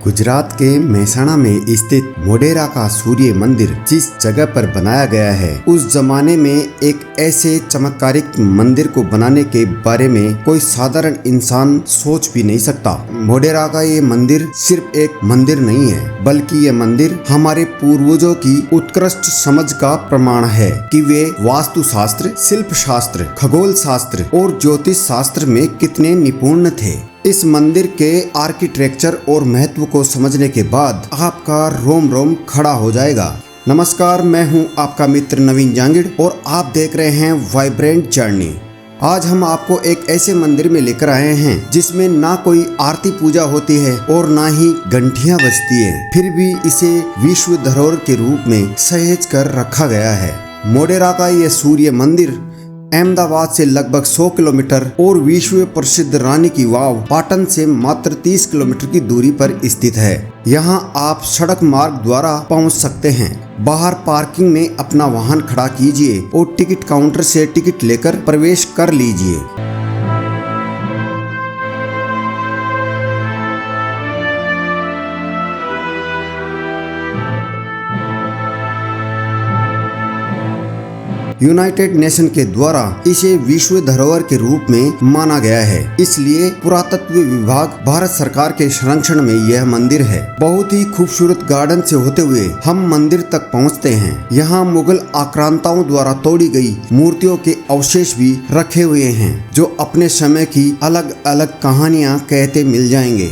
गुजरात के मेहसाणा में स्थित मोढेरा का सूर्य मंदिर जिस जगह पर बनाया गया है, उस जमाने में एक ऐसे चमत्कारिक मंदिर को बनाने के बारे में कोई साधारण इंसान सोच भी नहीं सकता। मोढेरा का ये मंदिर सिर्फ एक मंदिर नहीं है, बल्कि ये मंदिर हमारे पूर्वजों की उत्कृष्ट समझ का प्रमाण है कि वे वास्तु शास्त्र, शिल्प शास्त्र, खगोल शास्त्र और ज्योतिष शास्त्र में कितने निपुण थे। इस मंदिर के आर्किटेक्चर और महत्व को समझने के बाद आपका रोम रोम खड़ा हो जाएगा। नमस्कार, मैं हूं आपका मित्र नवीन जांगिड़ और आप देख रहे हैं वाइब्रेंट जर्नी। आज हम आपको एक ऐसे मंदिर में लेकर आए हैं जिसमें ना कोई आरती पूजा होती है और ना ही घंटियां बजती है, फिर भी इसे विश्व धरोहर के रूप में सहेज कर रखा गया है। मोढेरा का ये सूर्य मंदिर अहमदाबाद से लगभग 100 किलोमीटर और विश्व प्रसिद्ध रानी की वाव पाटन से मात्र 30 किलोमीटर की दूरी पर स्थित है। यहाँ आप सड़क मार्ग द्वारा पहुँच सकते हैं। बाहर पार्किंग में अपना वाहन खड़ा कीजिए और टिकट काउंटर से टिकट लेकर प्रवेश कर लीजिए। यूनाइटेड नेशन के द्वारा इसे विश्व धरोहर के रूप में माना गया है, इसलिए पुरातत्व विभाग भारत सरकार के संरक्षण में यह मंदिर है। बहुत ही खूबसूरत गार्डन से होते हुए हम मंदिर तक पहुंचते हैं। यहाँ मुगल आक्रांताओं द्वारा तोड़ी गई मूर्तियों के अवशेष भी रखे हुए हैं, जो अपने समय की अलग अलग कहानियाँ कहते मिल जाएंगे।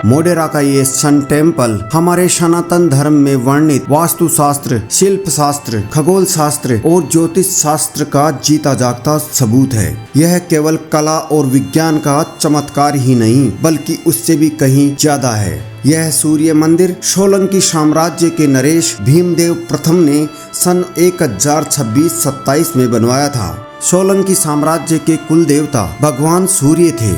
मोढेरा का ये सन टेम्पल हमारे सनातन धर्म में वर्णित वास्तु शास्त्र, शिल्प शास्त्र, खगोल शास्त्र और ज्योतिष शास्त्र का जीता जागता सबूत है। यह केवल कला और विज्ञान का चमत्कार ही नहीं, बल्कि उससे भी कहीं ज्यादा है। यह सूर्य मंदिर सोलंकी साम्राज्य के नरेश भीमदेव प्रथम ने सन 1026-27 में बनवाया था। सोलंकी साम्राज्य के कुल देवता भगवान सूर्य थे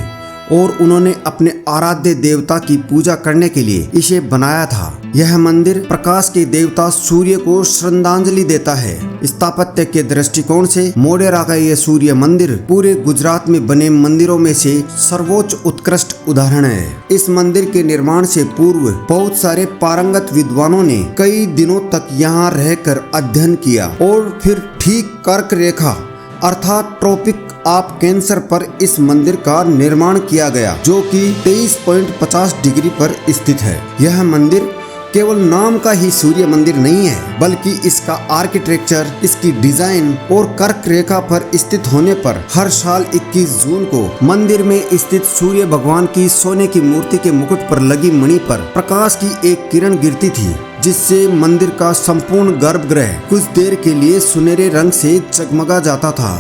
और उन्होंने अपने आराध्य देवता की पूजा करने के लिए इसे बनाया था। यह मंदिर प्रकाश के देवता सूर्य को श्रद्धांजलि देता है। स्थापत्य के दृष्टिकोण से मोढेरा का यह सूर्य मंदिर पूरे गुजरात में बने मंदिरों में से सर्वोच्च उत्कृष्ट उदाहरण है। इस मंदिर के निर्माण से पूर्व बहुत सारे पारंगत विद्वानों ने कई दिनों तक यहाँ रहकर अध्ययन किया और फिर ठीक कर्क रेखा अर्थात ट्रॉपिक ऑफ कैंसर पर इस मंदिर का निर्माण किया गया, जो कि 23.50 डिग्री पर स्थित है। यह मंदिर केवल नाम का ही सूर्य मंदिर नहीं है, बल्कि इसका आर्किटेक्चर, इसकी डिजाइन और कर्क रेखा पर स्थित होने पर हर साल 21 जून को मंदिर में स्थित सूर्य भगवान की सोने की मूर्ति के मुकुट पर लगी मणि पर प्रकाश की एक किरण गिरती थी, जिससे मंदिर का संपूर्ण गर्भगृह कुछ देर के लिए सुनहरे रंग से जगमगा जाता था।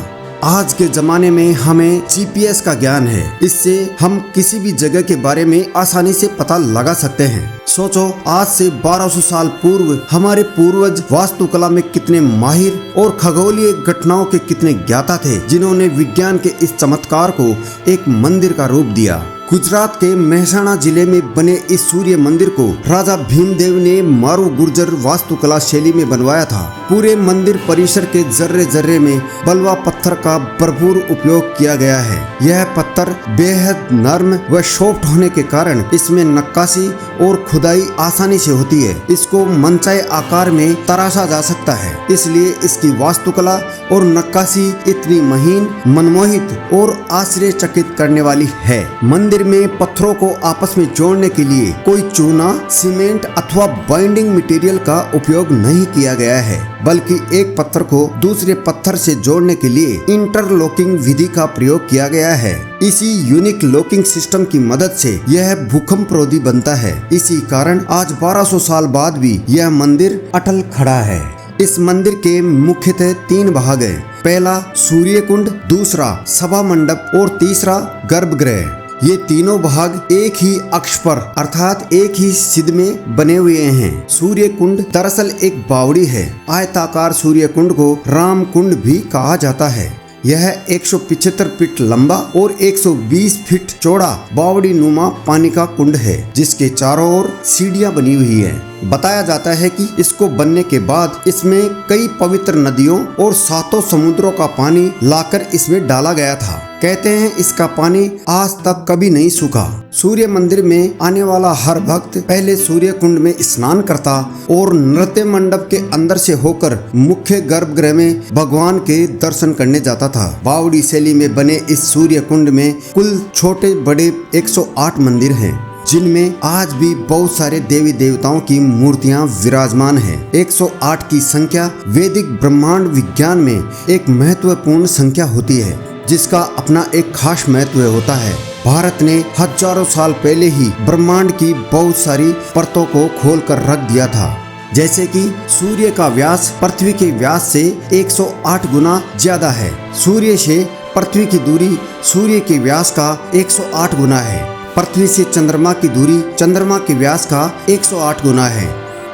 आज के जमाने में हमें GPS का ज्ञान है, इससे हम किसी भी जगह के बारे में आसानी से पता लगा सकते हैं। सोचो, आज से 1200 साल पूर्व हमारे पूर्वज वास्तुकला में कितने माहिर और खगोलीय घटनाओं के कितने ज्ञाता थे, जिन्होंने विज्ञान के इस चमत्कार को एक मंदिर का रूप दिया। गुजरात के मेहसाणा जिले में बने इस सूर्य मंदिर को राजा भीमदेव ने मारू गुर्जर वास्तुकला शैली में बनवाया था। पूरे मंदिर परिसर के जर्रे जर्रे में बलवा पत्थर का भरपूर उपयोग किया गया है। यह पत्थर बेहद नर्म व सॉफ्ट होने के कारण इसमें नक्काशी और खुदाई आसानी से होती है। इसको मनचाहे आकार में तराशा जा सकता है, इसलिए इसकी वास्तुकला और नक्काशी इतनी महीन, मनमोहित और आश्चर्यचकित करने वाली है। मंदिर में पत्थरों को आपस में जोड़ने के लिए कोई चूना, सीमेंट अथवा बाइंडिंग मटेरियल का उपयोग नहीं किया गया है, बल्कि एक पत्थर को दूसरे पत्थर से जोड़ने के लिए इंटरलॉकिंग विधि का प्रयोग किया गया है। इसी यूनिक लॉकिंग सिस्टम की मदद से यह भूकंपरोधी बनता है। इसी कारण आज 1200 साल बाद भी यह मंदिर अटल खड़ा है। इस मंदिर के मुख्यतः 3 भाग हैं। पहला सूर्य कुंड, दूसरा सभा मंडप और तीसरा गर्भगृह। ये तीनों भाग एक ही अक्ष पर अर्थात एक ही सिध में बने हुए हैं। सूर्य कुंड दरअसल एक बावड़ी है। आयताकार सूर्य कुंड को राम कुंड भी कहा जाता है। यह 175 फीट लंबा और 120 फीट चौड़ा बावड़ी नुमा पानी का कुंड है, जिसके चारों ओर सीढ़ियां बनी हुई है। बताया जाता है कि इसको बनने के बाद इसमें कई पवित्र नदियों और 7 समुद्रों का पानी लाकर इसमें डाला गया था। कहते हैं इसका पानी आज तक कभी नहीं सूखा। सूर्य मंदिर में आने वाला हर भक्त पहले सूर्य कुंड में स्नान करता और नृत्य मंडप के अंदर से होकर मुख्य गर्भगृह में भगवान के दर्शन करने जाता था। बावड़ी शैली में बने इस सूर्य कुंड में कुल छोटे बड़े 108 मंदिर हैं, जिनमें आज भी बहुत सारे देवी देवताओं की मूर्तियां विराजमान हैं। 108 की संख्या वैदिक ब्रह्मांड विज्ञान में एक महत्वपूर्ण संख्या होती है, जिसका अपना एक खास महत्व होता है। भारत ने हजारों साल पहले ही ब्रह्मांड की बहुत सारी परतों को खोलकर रख दिया था, जैसे कि सूर्य का व्यास पृथ्वी के व्यास से 108 गुना ज्यादा है। सूर्य से पृथ्वी की दूरी सूर्य के व्यास का 108 गुना है। पृथ्वी से चंद्रमा की दूरी चंद्रमा के व्यास का 108 गुना है।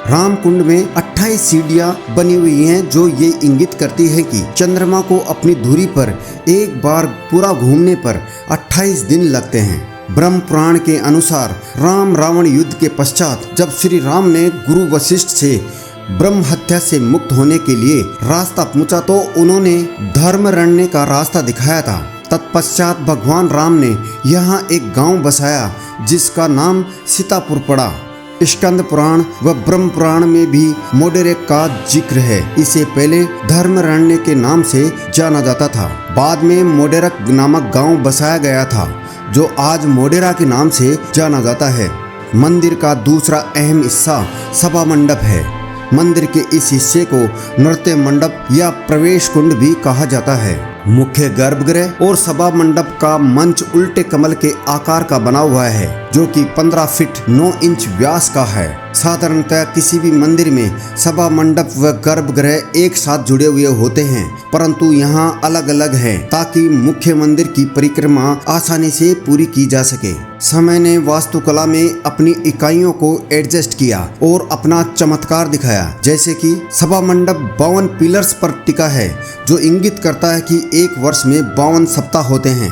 राम कुंड में 28 सीढ़ियां बनी हुई हैं, जो ये इंगित करती है कि चंद्रमा को अपनी धुरी पर एक बार पूरा घूमने पर 28 दिन लगते हैं। ब्रह्म पुराण के अनुसार राम रावण युद्ध के पश्चात जब श्री राम ने गुरु वशिष्ठ से ब्रह्म हत्या से मुक्त होने के लिए रास्ता पूछा तो उन्होंने धर्मरण्य का रास्ता दिखाया था। तत्पश्चात भगवान राम ने यहाँ एक गांव बसाया, जिसका नाम सीतापुर पड़ा। स्कंद पुराण व ब्रह्म पुराण में भी मोडेरक का जिक्र है। इसे पहले धर्मरण्य के नाम से जाना जाता था। बाद में मोडेरक नामक गांव बसाया गया था, जो आज मोडेरा के नाम से जाना जाता है। मंदिर का दूसरा अहम हिस्सा सभा मंडप है। मंदिर के इस हिस्से को नृत्य मंडप या प्रवेश कुंड भी कहा जाता है। मुख्य गर्भगृह और सभा मंडप का मंच उल्टे कमल के आकार का बना हुआ है, जो कि 15 फीट 9 इंच व्यास का है। साधारणतः किसी भी मंदिर में सभा मंडप व गर्भगृह एक साथ जुड़े हुए होते हैं, परंतु यहाँ अलग अलग है, ताकि मुख्य मंदिर की परिक्रमा आसानी से पूरी की जा सके। समय ने वास्तुकला में अपनी इकाइयों को एडजस्ट किया और अपना चमत्कार दिखाया। जैसे कि सभा मंडप 52 पिलर्स पर टिका है, जो इंगित करता है कि एक वर्ष में 52 सप्ताह होते हैं।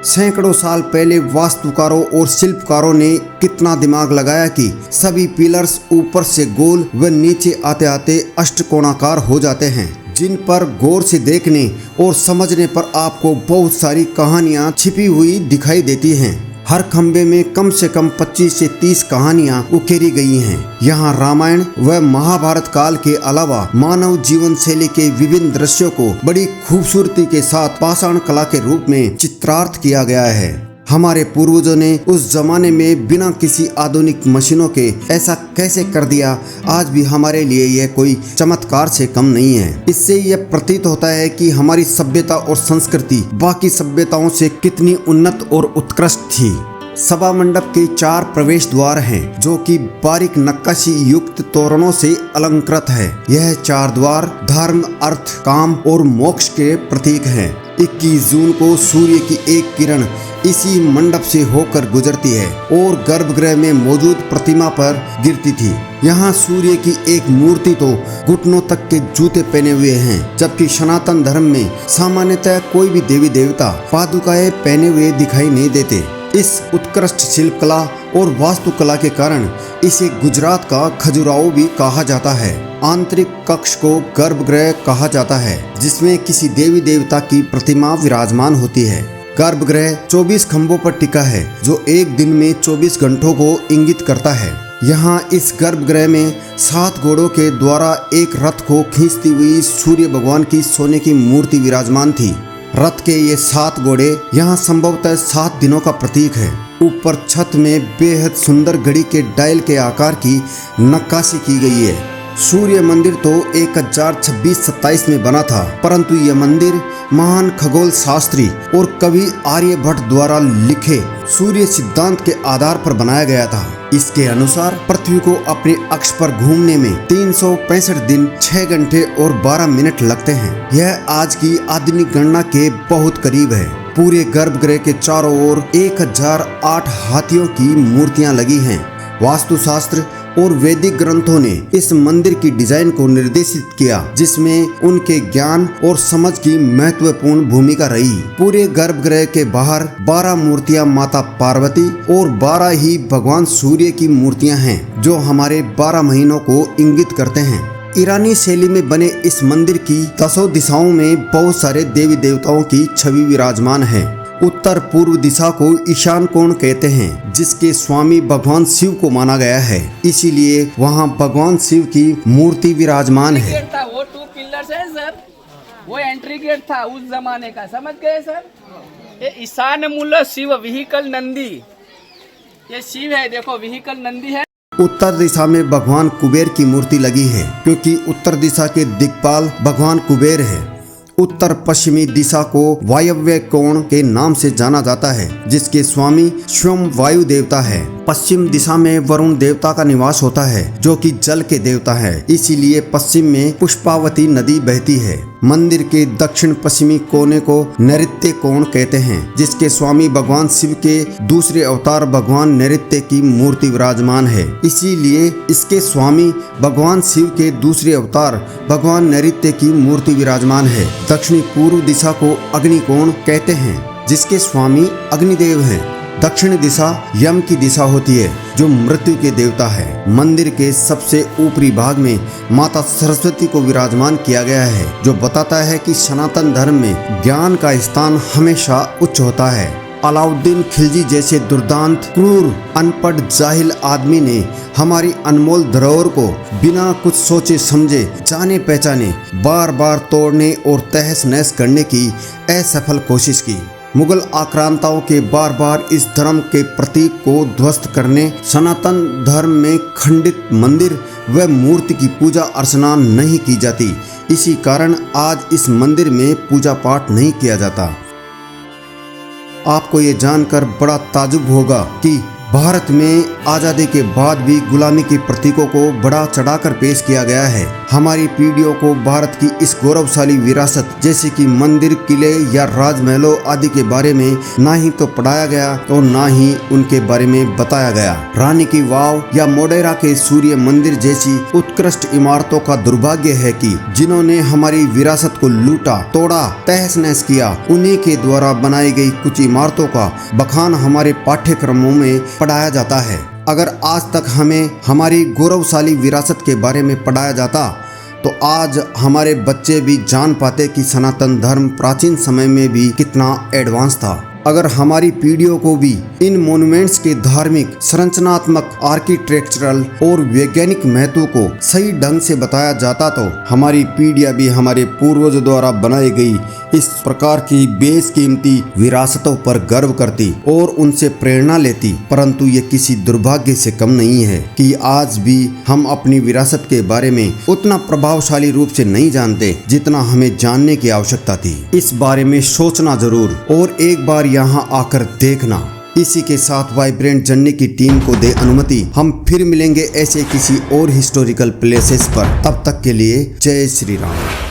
सैकड़ों साल पहले वास्तुकारों और शिल्पकारों ने कितना दिमाग लगाया कि सभी पिलर्स ऊपर से गोल व नीचे आते आते अष्टकोणाकार हो जाते हैं, जिन पर गौर से देखने और समझने पर आपको बहुत सारी कहानियां छिपी हुई दिखाई देती हैं। हर खंबे में कम से कम 25 से 30 कहानियां उकेरी गई हैं। यहाँ रामायण व महाभारत काल के अलावा मानव जीवन शैली के विभिन्न दृश्यों को बड़ी खूबसूरती के साथ पाषाण कला के रूप में चित्रार्थ किया गया है। हमारे पूर्वजों ने उस जमाने में बिना किसी आधुनिक मशीनों के ऐसा कैसे कर दिया, आज भी हमारे लिए यह कोई चमत्कार से कम नहीं है। इससे यह प्रतीत होता है कि हमारी सभ्यता और संस्कृति बाकी सभ्यताओं से कितनी उन्नत और उत्कृष्ट थी। सभा मंडप के 4 प्रवेश द्वार हैं, जो कि बारीक नक्काशी युक्त तोरणों से अलंकृत है। यह 4 द्वार धर्म, अर्थ, काम और मोक्ष के प्रतीक हैं। 21 जून को सूर्य की एक किरण इसी मंडप से होकर गुजरती है और गर्भगृह में मौजूद प्रतिमा पर गिरती थी। यहाँ सूर्य की एक मूर्ति तो घुटनों तक के जूते पहने हुए हैं, जबकि सनातन धर्म में सामान्यतः कोई भी देवी देवता पादुकाएं पहने हुए दिखाई नहीं देते। इस उत्कृष्ट शिल्पकला और वास्तुकला के कारण इसे गुजरात का खजुराहो भी कहा जाता है। आंतरिक कक्ष को गर्भगृह कहा जाता है, जिसमें किसी देवी देवता की प्रतिमा विराजमान होती है। गर्भगृह 24 खंभों पर टिका है, जो एक दिन में 24 घंटों को इंगित करता है। यहाँ इस गर्भगृह में 7 घोड़ों के द्वारा एक रथ को खींचती हुई सूर्य भगवान की सोने की मूर्ति विराजमान थी। रथ के ये 7 घोड़े यहाँ संभवतः 7 दिनों का प्रतीक है। ऊपर छत में बेहद सुंदर घड़ी के डायल के आकार की नक्काशी की गई है। सूर्य मंदिर तो 1026-27 में बना था, परंतु यह मंदिर महान खगोल शास्त्री और कवि आर्यभट्ट द्वारा लिखे सूर्य सिद्धांत के आधार पर बनाया गया था। इसके अनुसार पृथ्वी को अपने अक्ष पर घूमने में 365 दिन 6 घंटे और 12 मिनट लगते हैं। यह आज की आधुनिक गणना के बहुत करीब है। पूरे गर्भगृह के चारों ओर 1008 हाथियों की मूर्तियां लगी हैं। वास्तुशास्त्र और वैदिक ग्रंथों ने इस मंदिर की डिजाइन को निर्देशित किया, जिसमें उनके ज्ञान और समझ की महत्वपूर्ण भूमिका रही। पूरे गर्भगृह के बाहर 12 मूर्तियां माता पार्वती और 12 ही भगवान सूर्य की मूर्तियां हैं, जो हमारे 12 महीनों को इंगित करते हैं। ईरानी शैली में बने इस मंदिर की 10 दिशाओं में बहुत सारे देवी देवताओं की छवि विराजमान है। उत्तर पूर्व दिशा को ईशान कोण कहते हैं, जिसके स्वामी भगवान शिव को माना गया है, इसीलिए वहां भगवान शिव की मूर्ति विराजमान है। वो 2 पिलर्स है सर, वो एंट्री गेट था उस जमाने का, समझ गए सर। ये ईशान मूल शिव व्हीकल नंदी, ये शिव है, देखो व्हीकल नंदी है। उत्तर दिशा में भगवान कुबेर की मूर्ति लगी है, क्योंकि उत्तर दिशा के दिक्पाल भगवान कुबेर है। उत्तर पश्चिमी दिशा को वायव्य कोण के नाम से जाना जाता है, जिसके स्वामी स्वयं वायु देवता है। पश्चिम दिशा में वरुण देवता का निवास होता है, जो कि जल के देवता है, इसीलिए पश्चिम में पुष्पावती नदी बहती है। मंदिर के दक्षिण पश्चिमी कोने को नैऋत्य कोण कहते हैं, जिसके स्वामी भगवान शिव के दूसरे अवतार भगवान नैऋत्य की मूर्ति विराजमान है, इसीलिए इसके स्वामी भगवान शिव के दूसरे अवतार भगवान नैऋत्य की मूर्ति विराजमान है। दक्षिणी पूर्व दिशा को अग्निकोण कहते हैं, जिसके स्वामी अग्निदेव हैं। दक्षिण दिशा यम की दिशा होती है, जो मृत्यु के देवता है। मंदिर के सबसे ऊपरी भाग में माता सरस्वती को विराजमान किया गया है, जो बताता है कि सनातन धर्म में ज्ञान का स्थान हमेशा उच्च होता है। अलाउद्दीन खिलजी जैसे दुर्दांत, क्रूर, अनपढ़, जाहिल आदमी ने हमारी अनमोल धरोहर को बिना कुछ सोचे समझे, जाने पहचाने बार बार तोड़ने और तहस नहस करने की असफल कोशिश की। मुगल आक्रांताओं के बार बार इस धर्म के प्रतीक को ध्वस्त करने, सनातन धर्म में खंडित मंदिर व मूर्ति की पूजा अर्चना नहीं की जाती। इसी कारण आज इस मंदिर में पूजा पाठ नहीं किया जाता। आपको ये जानकर बड़ा ताजुब होगा कि भारत में आज़ादी के बाद भी गुलामी के प्रतीकों को बढ़ा चढ़ाकर पेश किया गया है। हमारी पीढ़ियों को भारत की इस गौरवशाली विरासत जैसे कि मंदिर, किले या राजमहलों आदि के बारे में ना ही तो पढ़ाया गया और ना ही उनके बारे में बताया गया। रानी की वाव या मोढेरा के सूर्य मंदिर जैसी उत्कृष्ट इमारतों का दुर्भाग्य है कि जिन्होंने हमारी विरासत को लूटा, तोड़ा, तहस नहस किया, उन्हीं के द्वारा बनाई गई कुछ इमारतों का बखान हमारे पाठ्यक्रमों में पढ़ाया जाता है। अगर आज तक हमें हमारी गौरवशाली विरासत के बारे में पढ़ाया जाता तो आज हमारे बच्चे भी जान पाते कि सनातन धर्म प्राचीन समय में भी कितना एडवांस था। अगर हमारी पीढ़ियों को भी इन मॉन्यूमेंट्स के धार्मिक, संरचनात्मक, आर्किटेक्चरल और वैज्ञानिक महत्व को सही ढंग से बताया जाता तो हमारी पीढ़ियां भी हमारे पूर्वजों द्वारा बनाई गई इस प्रकार की बेशकीमती विरासतों पर गर्व करती और उनसे प्रेरणा लेती। परंतु ये किसी दुर्भाग्य से कम नहीं है कि आज भी हम अपनी विरासत के बारे में उतना प्रभावशाली रूप से नहीं जानते जितना हमें जानने की आवश्यकता थी। इस बारे में सोचना जरूर और एक बार यहाँ आकर देखना। इसी के साथ वाइब्रेंट जर्नी की टीम को दे अनुमति। हम फिर मिलेंगे ऐसे किसी और हिस्टोरिकल प्लेसेस पर। तब तक के लिए जय श्री राम।